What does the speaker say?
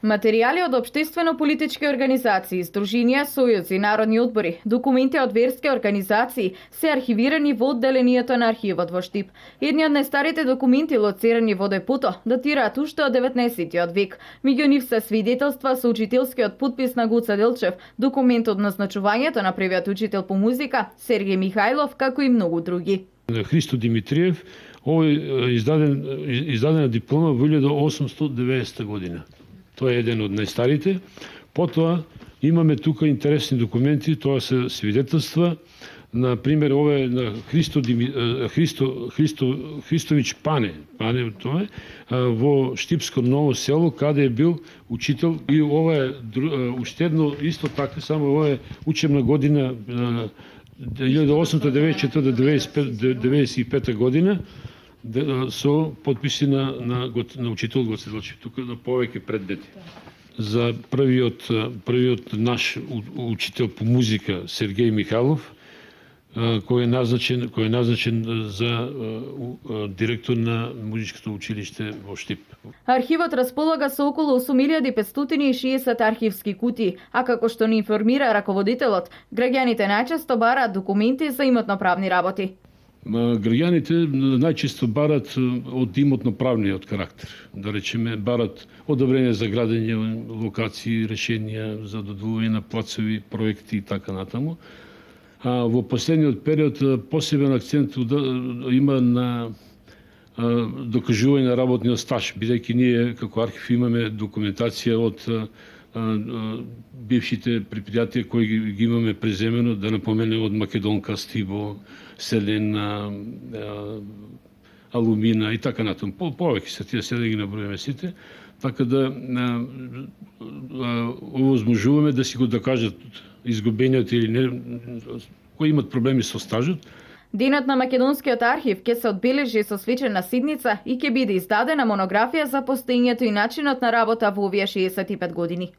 Материјали од општествено-политички организации, здруженија, сојузи, народни одбори, документи од верски организации се архивирани во одделението на архивот во Штип. Едни од најстарите документи лоцирани во депото датираат уште од 19 век. Меѓу нив се свидетелства со учителскиот подпис на Гоце Делчев, документ од назначувањето на првиот учител по музика Сергеј Михајлов, како и многу други. Христо Димитриев, овој издадена диплома во 1890 година. Тоа е еден од најстарите. Потоа имаме тука интересни документи, тоа се свидетелства. На пример, ова е на Христович Пане тоа е, во Штипско Ново село, каде е бил учител, и ова е уште едно исто така, само ова е учебна година 1894-95 година, со подписи на учител Гоце Делчев, тука на повеќе предмети. За првиот наш учител по музика Сергеј Михајлов, кој е назначен за директор на музичкото училиште во Штип. Архивот располага со околу 8560 архивски кутии, а како што ни информира раководителот, граѓаните најчесто бараат документи за имотно-правни работи. Граѓаните најчесто барат од имотно-правниот карактер. Да речеме, барат одобрение за градење, локации, решенија за додвојување на плацови, проекти и така натаму. А во последниот период посебен акцент има на докажување на работниот стаж, бидејќи ние како архив имаме документација од бившите предпријатија кои ги имаме преземено, да напоменем од Македонка, Стибо, Селена, Алумина и така натаму. Повеќе се тие, сега да ги набројаме сите, така да овозможуваме да си го докажат изгубениот или не, кои имат проблеми со стажот. Денот на Македонскиот архив ќе се одбележи со свечена седница и ќе биде издадена монографија за постоењето и начинот на работа во овие 65 години.